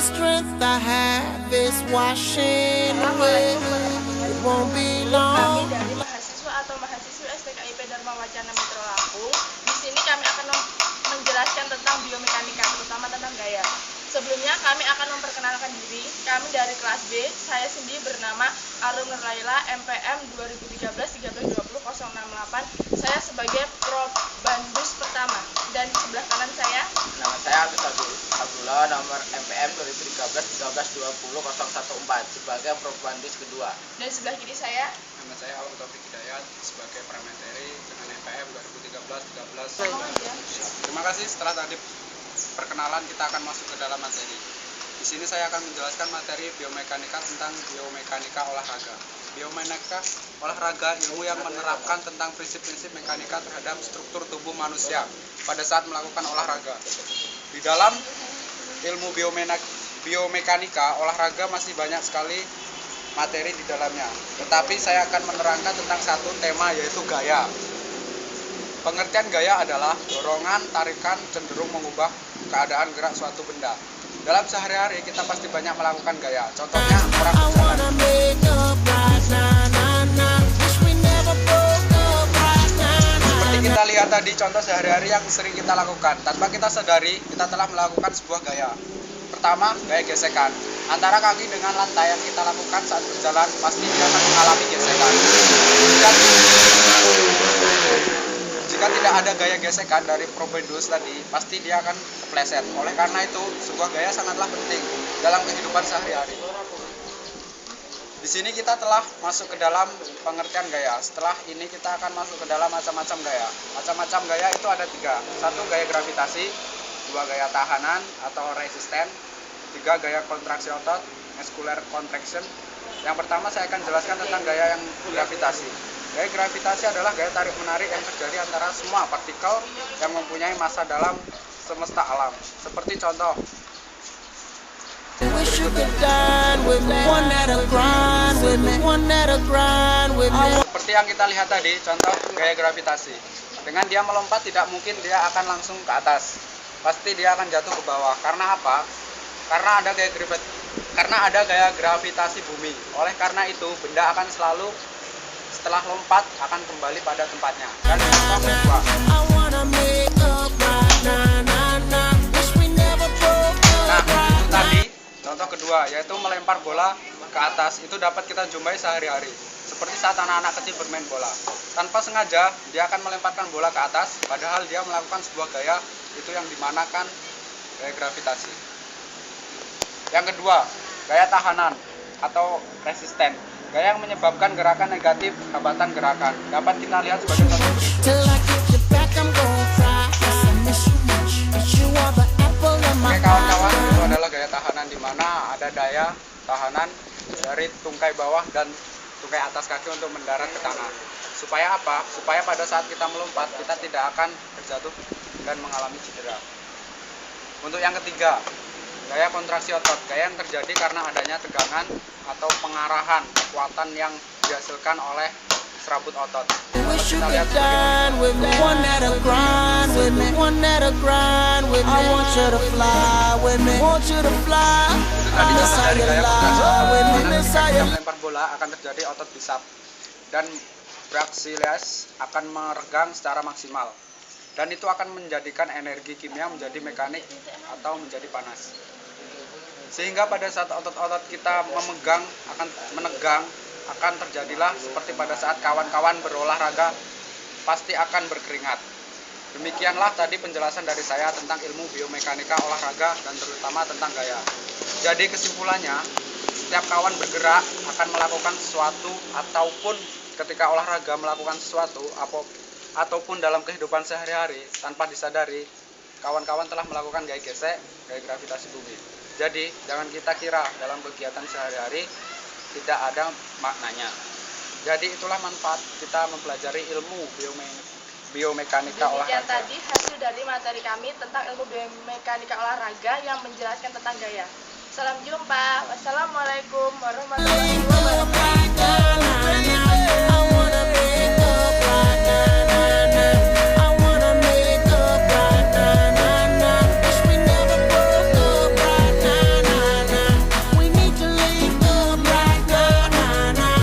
strength I have is washing away. It won't be Kami long. dari mahasiswa atau mahasiswi STKIP Dharma Wacana Mitra Lampung. Di sini kami akan menjelaskan tentang biomekanika, terutama tentang gaya. Sebelumnya kami akan memperkenalkan diri. Kami dari kelas B. Saya sendiri bernama Arum Nurlaila, MPM 2013-1320-068. Saya sebagai Probandus pertama. Dan di sebelah kanan saya, Nama saya Agus Abdullah, nomor MPM 2013-1320-014 sebagai Probandus kedua. dan di sebelah kiri saya. Nama saya Alam Taufik Hidayat sebagai pramateri dengan MPM 2013-13. Terima kasih. Setelah tadi perkenalan, kita akan masuk ke dalam materi. Di sini saya akan menjelaskan materi biomekanika tentang biomekanika olahraga. Biomekanika olahraga ilmu yang menerapkan tentang prinsip-prinsip mekanika terhadap struktur tubuh manusia pada saat melakukan olahraga. Di dalam ilmu biomekanika olahraga masih banyak sekali materi di dalamnya. Tetapi saya akan menerangkan tentang satu tema, yaitu gaya. Pengertian gaya adalah dorongan, tarikan, cenderung mengubah keadaan gerak suatu benda. Dalam sehari-hari kita pasti banyak melakukan gaya. Contohnya orang I berjalan. wanna make up right now. Wish we never broke up right now. Seperti kita lihat tadi, contoh sehari-hari yang sering kita lakukan. Tanpa kita sadari, kita telah melakukan sebuah gaya. Pertama, gaya gesekan. Antara kaki dengan lantai yang kita lakukan saat berjalan, pasti dia akan mengalami gesekan. Jika tidak ada gaya gesekan dari Probandus tadi, pasti dia akan kepleset. Oleh karena itu, sebuah gaya sangatlah penting dalam kehidupan sehari-hari. Di sini kita telah masuk ke dalam pengertian gaya. Setelah ini kita akan masuk ke dalam macam-macam gaya. Macam-macam gaya itu ada 3. 1 gaya gravitasi, 2 gaya tahanan atau resisten, 3 gaya kontraksi otot, muscular contraction. Yang pertama saya akan jelaskan tentang gaya yang gravitasi. Gaya gravitasi adalah gaya tarik-menarik yang terjadi antara semua partikel yang mempunyai massa dalam semesta alam. Seperti contoh, Wish you could dine with me. One that'll grind with me. One that'll grind with me. seperti yang kita lihat tadi, contoh gaya gravitasi. Dengan dia melompat tidak mungkin dia akan langsung ke atas. Pasti dia akan jatuh ke bawah. Karena apa? Karena ada gaya gravitasi bumi. Oleh karena itu, benda akan selalu setelah lompat akan kembali pada tempatnya. Dan contoh kedua, I wanna make up right now. Wish we never broke nah up itu right tadi contoh kedua, yaitu melempar bola ke atas. Itu dapat kita jumpai sehari-hari. Seperti saat anak-anak kecil bermain bola. Tanpa sengaja dia akan melemparkan bola ke atas, padahal dia melakukan sebuah gaya itu yang dimanakan gaya gravitasi. Yang kedua, gaya tahanan atau resisten. Gaya yang menyebabkan gerakan negatif, hambatan gerakan. Dapat kita lihat sebagai contoh berikut. Till I get you back, I'm gonna try. 'Cause I miss you much. But you are the apple of my Oke kawan-kawan, eye. itu adalah gaya tahanan, di mana ada daya tahanan dari tungkai bawah dan tungkai atas kaki untuk mendarat ke tanah. Supaya apa? Supaya pada saat kita melompat, kita tidak akan terjatuh dan mengalami cedera. Untuk yang ketiga, gaya kontraksi otot. Gaya yang terjadi karena adanya tegangan atau pengarahan kekuatan yang dihasilkan oleh serabut otot. Wish you Kita lihat could sebagai dine with me. One that'll grind with me. One that'll grind with me. I want you to fly with me. Want you to fly. Itu tadi Miss contoh how dari you gaya kontraksi lie otot. with me. Dimana Miss ketika how kita you. melempar bola akan terjadi otot bisap dan brachialis akan meregang secara maksimal. Dan itu akan menjadikan energi kimia menjadi mekanik atau menjadi panas. Sehingga pada saat otot-otot kita menegang, akan terjadilah seperti pada saat kawan-kawan berolahraga pasti akan berkeringat. Demikianlah tadi penjelasan dari saya tentang ilmu biomekanika olahraga dan terutama tentang gaya. Jadi kesimpulannya, setiap kawan bergerak akan melakukan sesuatu ataupun ketika olahraga melakukan sesuatu ataupun dalam kehidupan sehari-hari tanpa disadari, kawan-kawan telah melakukan gaya gesek, gaya gravitasi bumi. Jadi jangan kita kira dalam kegiatan sehari-hari tidak ada maknanya. Jadi itulah manfaat kita mempelajari ilmu biomekanika Demikian olahraga. tadi hasil dari materi kami tentang ilmu biomekanika olahraga yang menjelaskan tentang gaya. Salam jumpa. Wassalamualaikum warahmatullahi wabarakatuh.